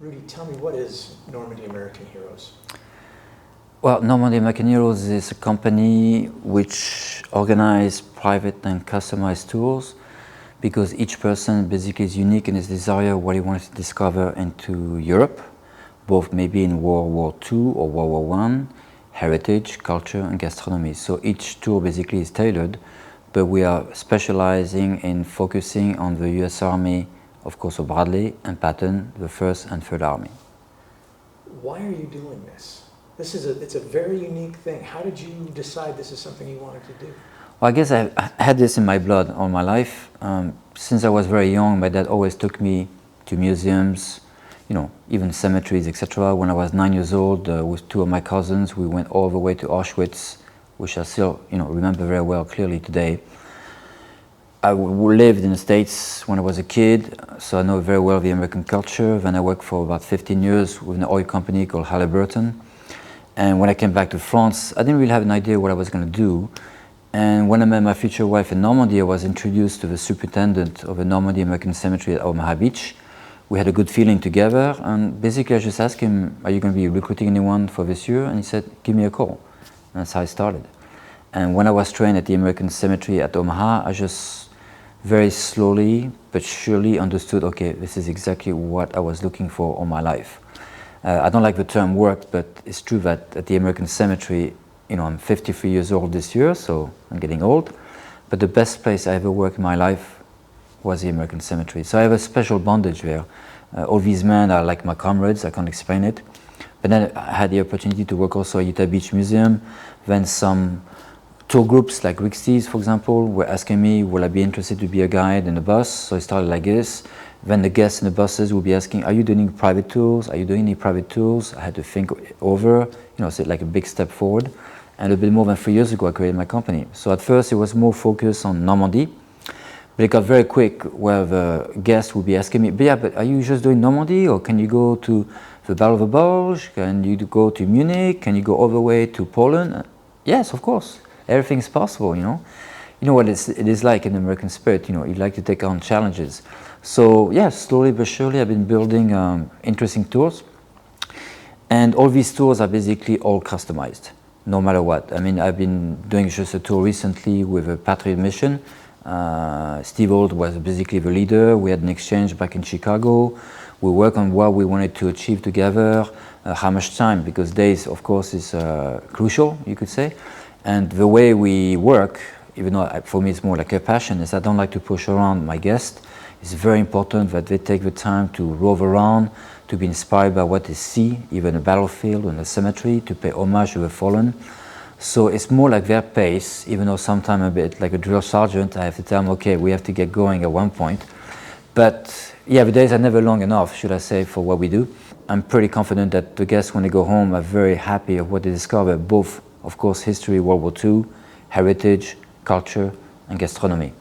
Rudy, tell me, what is Normandy American Heroes? Well, Normandy American Heroes is a company which organizes private and customized tours because each person basically is unique in his desire what he wants to discover into Europe, both maybe in World War II or World War I, heritage, culture and gastronomy. So each tour basically is tailored, but we are specializing in focusing on the US Army, of course, of Bradley and Patton, the 1st and 3rd Army. Why are you doing this? It's a very unique thing. How did you decide this is something you wanted to do? Well, I guess I had this in my blood all my life. Since I was very young, my dad always took me to museums, even cemeteries, etc. When I was 9 years old, with 2 of my cousins, we went all the way to Auschwitz, which I still, remember very well, clearly today. I lived in the States when I was a kid, so I know very well the American culture. Then I worked for about 15 years with an oil company called Halliburton. And when I came back to France, I didn't really have an idea what I was going to do. And when I met my future wife in Normandy, I was introduced to the superintendent of the Normandy American Cemetery at Omaha Beach. We had a good feeling together, and basically I just asked him, are you going to be recruiting anyone for this year? And he said, give me a call. And that's how I started. And when I was trained at the American Cemetery at Omaha, I just very slowly but surely understood, okay, this is exactly what I was looking for all my life. I don't like the term work, but it's true that at the American Cemetery, I'm 53 years old this year, so I'm getting old. But the best place I ever worked in my life was the American Cemetery. So I have a special bondage there. All these men are like my comrades, I can't explain it. But then I had the opportunity to work also at Utah Beach Museum. Then some tour groups like Rick Steves, for example, were asking me, will I be interested to be a guide in a bus? So I started like this. Then the guests in the buses would be asking, are you doing private tours? Are you doing any private tours? I had to think over, so like a big step forward. And a bit more than 3 years ago, I created my company. So at first it was more focused on Normandy, but it got very quick where the guests would be asking me, but are you just doing Normandy, or can you go to the Battle of the Bulge? Can you go to Munich? Can you go all the way to Poland? Yes, of course. Everything is possible, You know what it is like in the American spirit, you like to take on challenges. So yeah, slowly but surely I've been building interesting tours. And all these tours are basically all customized, no matter what. I mean, I've been doing just a tour recently with a Patriot mission. Steve Old was basically the leader. We had an exchange back in Chicago. We worked on what we wanted to achieve together, how much time, because days, of course, is crucial, you could say. And the way we work, even though for me it's more like a passion, is I don't like to push around my guests. It's very important that they take the time to rove around, to be inspired by what they see, even a battlefield and a cemetery, to pay homage to the fallen. So it's more like their pace, even though sometimes I'm a bit like a drill sergeant. I have to tell them, okay, we have to get going at one point. But yeah, the days are never long enough, should I say, for what we do. I'm pretty confident that the guests, when they go home, are very happy of what they discover, both, of course, history, World War II, heritage, culture, and gastronomy.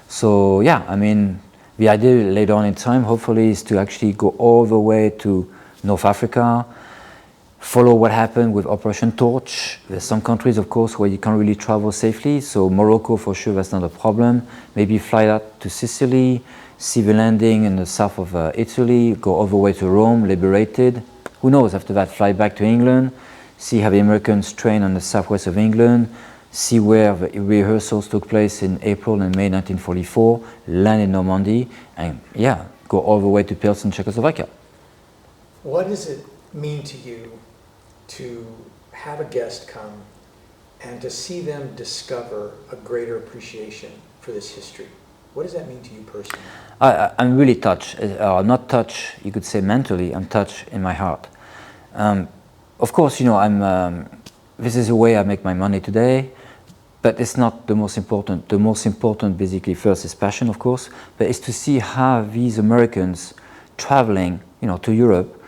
So yeah, I mean, the idea later on in time, hopefully, is to actually go all the way to North Africa, follow what happened with Operation Torch. There's some countries, of course, where you can't really travel safely. So Morocco, for sure, that's not a problem. Maybe fly out to Sicily, see the landing in the south of Italy, go all the way to Rome, liberated. Who knows, after that, fly back to England, see how the Americans train on the southwest of England, see where the rehearsals took place in April and May 1944, land in Normandy, and yeah, go all the way to Pilsen, Czechoslovakia. What does it mean to you to have a guest come and to see them discover a greater appreciation for this history? What does that mean to you personally? I'm really touched. Not touched, you could say mentally, I'm touched in my heart. Of course, this is the way I make my money today. But it's not the most important. The most important, basically, first is passion, of course, but it's to see how these Americans traveling, to Europe,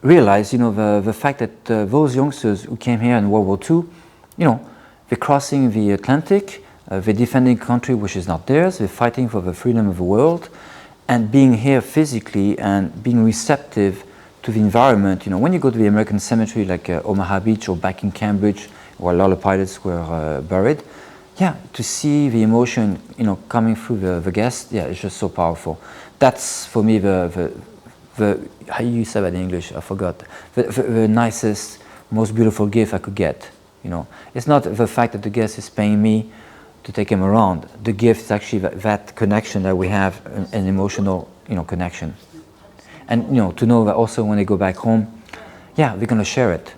realize, the fact that those youngsters who came here in World War II, they're crossing the Atlantic, they're defending a country which is not theirs, they're fighting for the freedom of the world, and being here physically and being receptive to the environment. When you go to the American Cemetery, like Omaha Beach or back in Cambridge, where a lot of pilots were buried, yeah, to see the emotion, coming through the guests, yeah, it's just so powerful. That's for me the how you say that in English, I forgot, the nicest, most beautiful gift I could get. You know, it's not the fact that the guest is paying me to take him around. The gift is actually that connection that we have, an emotional, you know, connection. And you know, to know that also when they go back home, yeah, we're going to share it.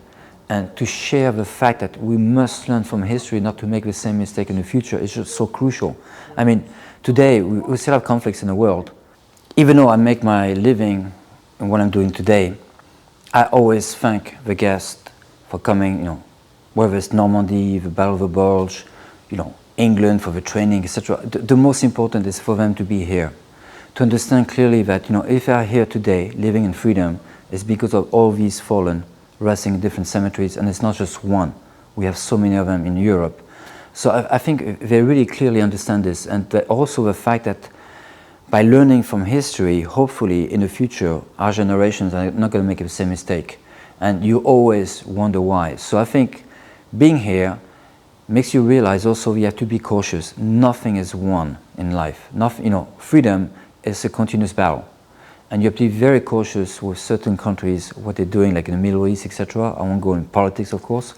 And to share the fact that we must learn from history not to make the same mistake in the future is just so crucial. I mean, today we still have conflicts in the world. Even though I make my living in what I'm doing today, I always thank the guest for coming, you know, whether it's Normandy, the Battle of the Bulge, you know, England for the training, etc. The most important is for them to be here, to understand clearly that, you know, if they are here today, living in freedom, it's because of all these fallen resting in different cemeteries, and it's not just one. We have so many of them in Europe. So I think they really clearly understand this, and also the fact that by learning from history, hopefully in the future, our generations are not going to make the same mistake. And you always wonder why. So I think being here makes you realize also you have to be cautious. Nothing is won in life. Nothing, you know, freedom is a continuous battle. And you have to be very cautious with certain countries, what they're doing, like in the Middle East, etc. I won't go in politics, of course.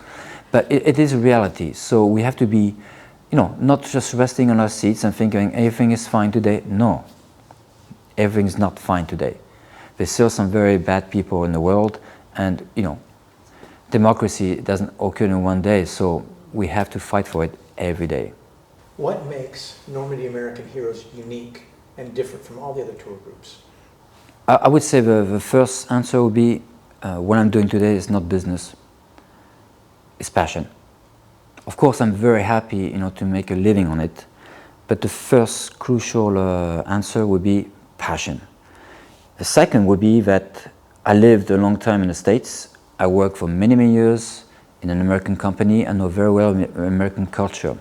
But it is a reality. So we have to be, you know, not just resting on our seats and thinking everything is fine today. No. Everything's not fine today. There's still some very bad people in the world, and you know, democracy doesn't occur in one day, so we have to fight for it every day. What makes Normandy American Heroes unique and different from all the other tour groups? I would say the first answer would be, what I'm doing today is not business, it's passion. Of course, I'm very happy, you know, to make a living on it, but the first crucial answer would be passion. The second would be that I lived a long time in the States. I worked for many, many years in an American company and know very well American culture.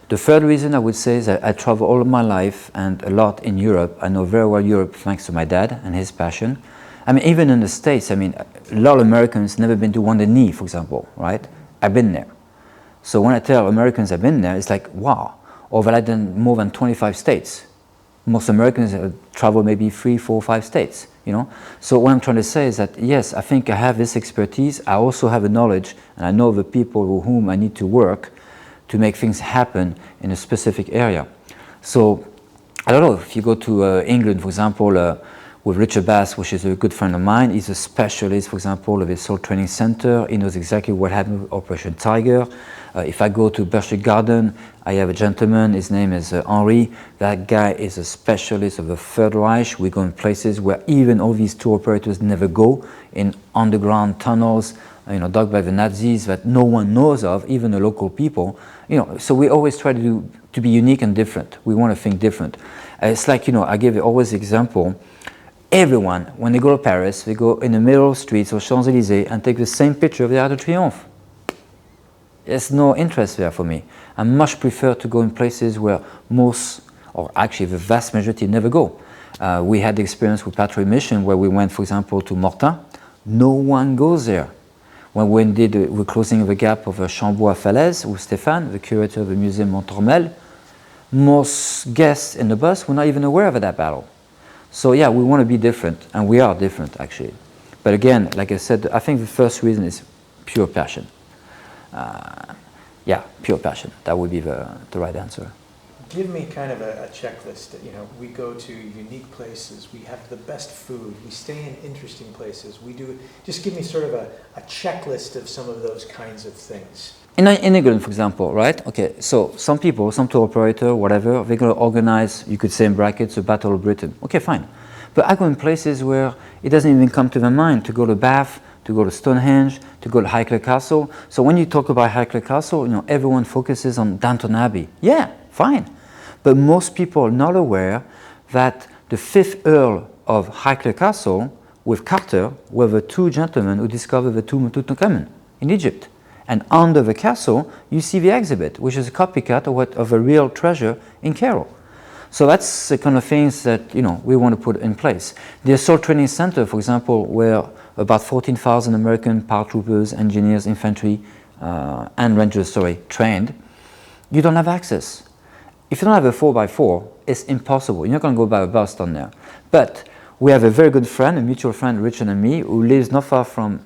The third reason I would say is that I travel all of my life and a lot in Europe. I know very well Europe thanks to my dad and his passion. I mean, even in the States, I mean, a lot of Americans never been to Wounded Knee, for example, right? I've been there. So when I tell Americans I've been there, it's like, wow. Or that I've done more than 25 states. Most Americans travel maybe 3, 4, 5 states, you know. So what I'm trying to say is that, yes, I think I have this expertise. I also have the knowledge, and I know the people with whom I need to work to make things happen in a specific area. So, I don't know, if you go to England, for example, with Richard Bass, which is a good friend of mine, he's a specialist, for example, of the Soul Training Center. He knows exactly what happened with Operation Tiger. If I go to Berkshire Garden, I have a gentleman, his name is Henri. That guy is a specialist of the Third Reich. We go in places where even all these tour operators never go, in underground tunnels, you know, dug by the Nazis that no one knows of, even the local people. You know, so we always try to be unique and different. We want to think different. It's like, you know, I give always the example. Everyone, when they go to Paris, they go in the middle of the streets or Champs-Élysées and take the same picture of the Arc de Triomphe. There's no interest there for me. I much prefer to go in places where most, or actually the vast majority, never go. We had the experience with Patriot Mission where we went, for example, to Mortain. No one goes there. When we did the closing of the gap of Chambois-Falaise with Stéphane, the curator of the Museum Montormel, most guests in the bus were not even aware of that battle. So yeah, we want to be different, and we are different actually. But again, like I said, I think the first reason is pure passion. Yeah, pure passion. That would be the right answer. Give me kind of a checklist. You know, we go to unique places, we have the best food, we stay in interesting places, we do. Just give me sort of a checklist of some of those kinds of things. In England, for example, right? Okay, so some people, some tour operator, whatever, they're going to organize, you could say in brackets, the Battle of Britain. Okay, fine. But I go in places where it doesn't even come to their mind to go to Bath, to go to Stonehenge, to go to Highclere Castle. So when you talk about Highclere Castle, you know, everyone focuses on Downton Abbey. Yeah, fine. But most people are not aware that the 5th Earl of Highclere Castle with Carter were the two gentlemen who discovered the tomb of Tutankhamun in Egypt. And under the castle, you see the exhibit, which is a copycat of a real treasure in Cairo. So that's the kind of things that, you know, we want to put in place. The Assault Training Center, for example, where about 14,000 American paratroopers, engineers, infantry, and rangers, trained, you don't have access. If you don't have a 4x4, it's impossible. You're not going to go by a bus down there. But we have a very good friend, a mutual friend, Richard and me, who lives not far from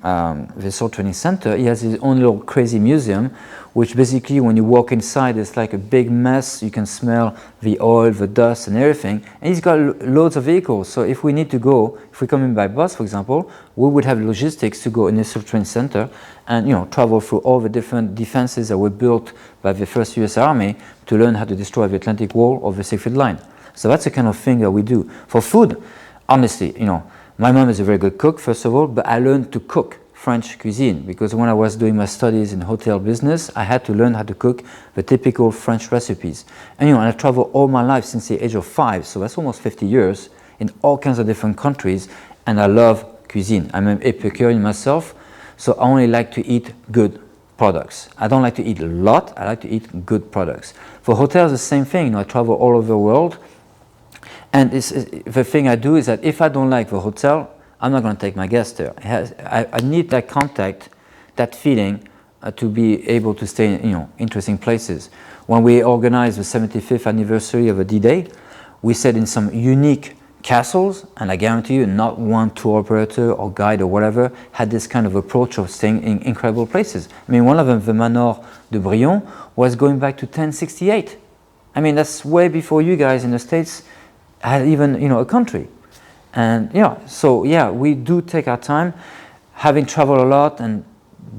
the Sword Training Center. He has his own little crazy museum, which basically when you walk inside, it's like a big mess. You can smell the oil, the dust and everything. And he's got loads of vehicles. So if we need to go, if we come in by bus, for example, we would have logistics to go in the Sword Training Center and travel through all the different defenses that were built by the first US Army to learn how to destroy the Atlantic Wall or the Siegfried Line. So that's the kind of thing that we do. For food, honestly, my mom is a very good cook, first of all, but I learned to cook French cuisine because when I was doing my studies in hotel business, I had to learn how to cook the typical French recipes. And I traveled all my life since the age of 5, so that's almost 50 years in all kinds of different countries, and I love cuisine. I'm an Epicurean myself, so I only like to eat good products. I don't like to eat a lot, I like to eat good products. For hotels, the same thing. I travel all over the world, and the thing I do is that if I don't like the hotel, I'm not going to take my guests there. I need that contact, that feeling to be able to stay in interesting places. When we organized the 75th anniversary of a D-Day, we stayed in some unique castles, and I guarantee you not one tour operator or guide or whatever had this kind of approach of staying in incredible places. I mean, one of them, the Manor de Brion, was going back to 1068. I mean, that's way before you guys in the States had even a country. And we do take our time, having traveled a lot and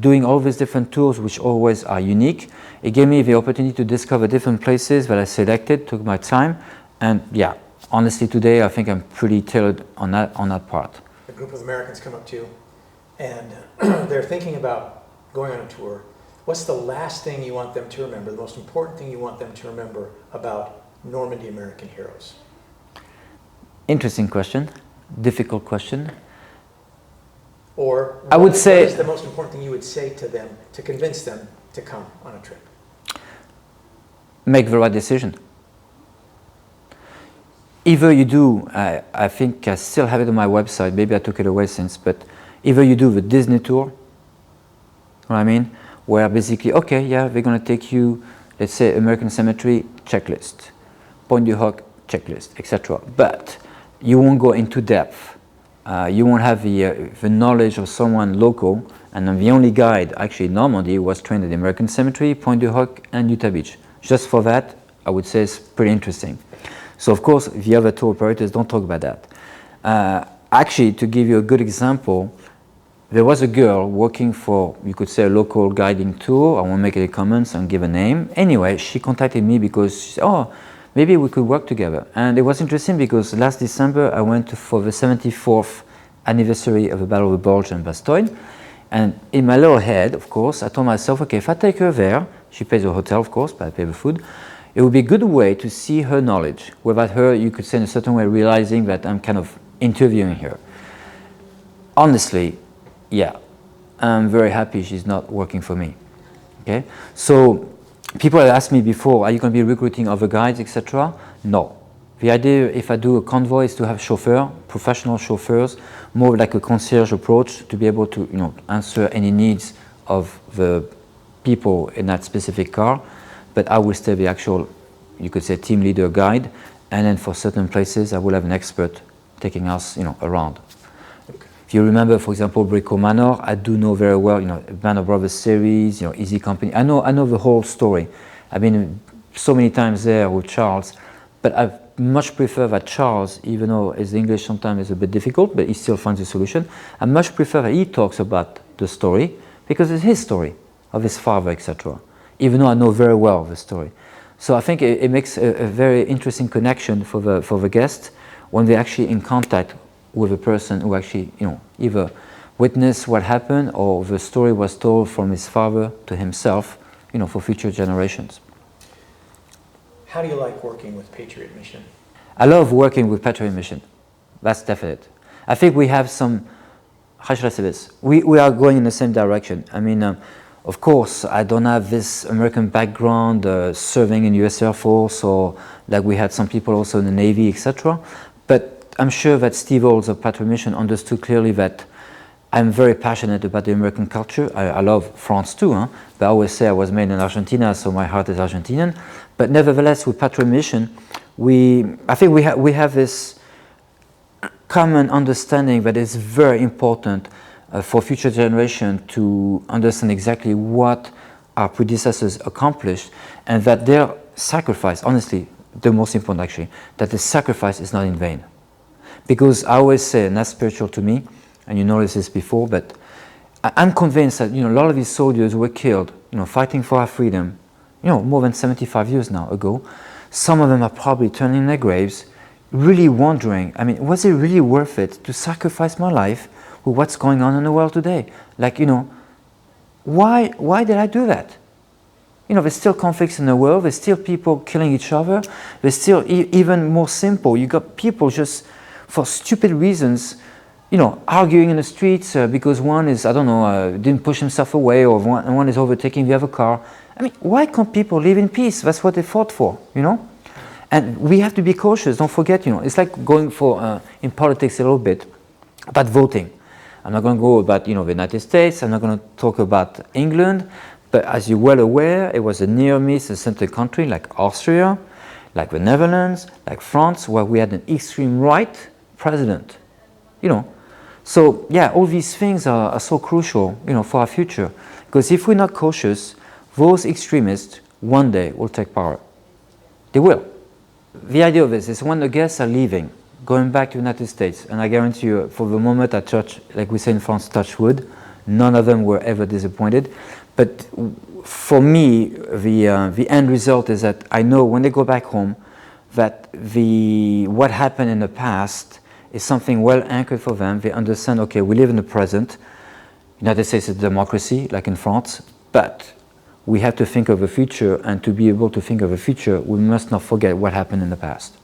doing all these different tours, which always are unique. It gave me the opportunity to discover different places that I selected, took my time, and honestly today I think I'm pretty tailored on that part. A group of Americans come up to you and they're thinking about going on a tour. What's the last thing you want them to remember, the most important thing you want them to remember about Normandy American Heroes? Interesting question, difficult question. Or I would say, what is the most important thing you would say to them to convince them to come on a trip? Make the right decision. Either you do, I think I still have it on my website, maybe I took it away since, but either you do the Disney tour, you know what I mean, where basically, okay, they're going to take you, let's say, American Cemetery, checklist, Pointe du Hoc, checklist, etc. But you won't go into depth. You won't have the knowledge of someone local, and then the only guide actually in Normandy was trained at the American Cemetery, Pointe du Hoc, and Utah Beach. Just for that, I would say it's pretty interesting. So of course, the other tour operators don't talk about that. Actually, to give you a good example, there was a girl working for, you could say, a local guiding tour. I won't make any comments and give a name. Anyway, she contacted me because she said, oh, maybe we could work together. And it was interesting because last December I went for the 74th anniversary of the Battle of the Bulge and Bastogne. And in my little head, of course, I told myself, okay, if I take her there, she pays the hotel, of course, but I pay the food. It would be a good way to see her knowledge. Without her, you could say in a certain way, realizing that I'm kind of interviewing her. Honestly, I'm very happy she's not working for me. Okay, so people have asked me before, are you going to be recruiting other guides, etc.? No. The idea, if I do a convoy, is to have chauffeur, professional chauffeurs, more like a concierge approach to be able to, answer any needs of the people in that specific car. But I will stay the actual, you could say, team leader guide, and then for certain places, I will have an expert taking us, around. Okay. If you remember, for example, Brico Manor, I do know very well, Band of Brothers series, Easy Company. I know the whole story. I've been so many times there with Charles, but I much prefer that Charles, even though his English sometimes is a bit difficult, but he still finds a solution. I much prefer that he talks about the story because it's his story of his father, etc. Even though I know very well the story. So I think it makes a very interesting connection for the guest when they're actually in contact with a person who actually, either witnessed what happened or the story was told from his father to himself, for future generations. How do you like working with Patriot Mission? I love working with Patriot Mission. That's definite. I think we have some, how should I say this? We are going in the same direction. I mean, of course, I don't have this American background serving in the US Air Force, or like we had some people also in the Navy, etc. But I'm sure that Steve Olds of Patriot Mission understood clearly that I'm very passionate about the American culture. I love France too, but I always say I was made in Argentina, so my heart is Argentinian. But nevertheless, with Patriot Mission, I think we have this common understanding that is very important for future generation to understand exactly what our predecessors accomplished, and that their sacrifice, honestly, the most important actually, that the sacrifice is not in vain. Because I always say, and that's spiritual to me, and you noticed this before, but I'm convinced that a lot of these soldiers were killed, fighting for our freedom, more than 75 years now ago. Some of them are probably turning in their graves, really wondering, was it really worth it to sacrifice my life with what's going on in the world today? Like, why did I do that? There's still conflicts in the world, there's still people killing each other, there's still even more simple, you got people just for stupid reasons, arguing in the streets because one is, didn't push himself away, or one is overtaking the other car. Why can't people live in peace? That's what they fought for, And we have to be cautious, don't forget, it's like going for, in politics a little bit, about voting. I'm not going to go about, the United States, I'm not going to talk about England, but as you're well aware, it was a near-miss and center country like Austria, like the Netherlands, like France, where we had an extreme right president, So, yeah, all these things are so crucial, for our future. Because if we're not cautious, those extremists one day will take power. They will. The idea of this is when the guests are leaving, going back to the United States, and I guarantee you, for the moment I touch, like we say in France, touch wood, none of them were ever disappointed. But for me, the end result is that I know when they go back home that what happened in the past is something well anchored for them. They understand, okay, we live in the present. United States is a democracy, like in France, but we have to think of the future, and to be able to think of the future, we must not forget what happened in the past.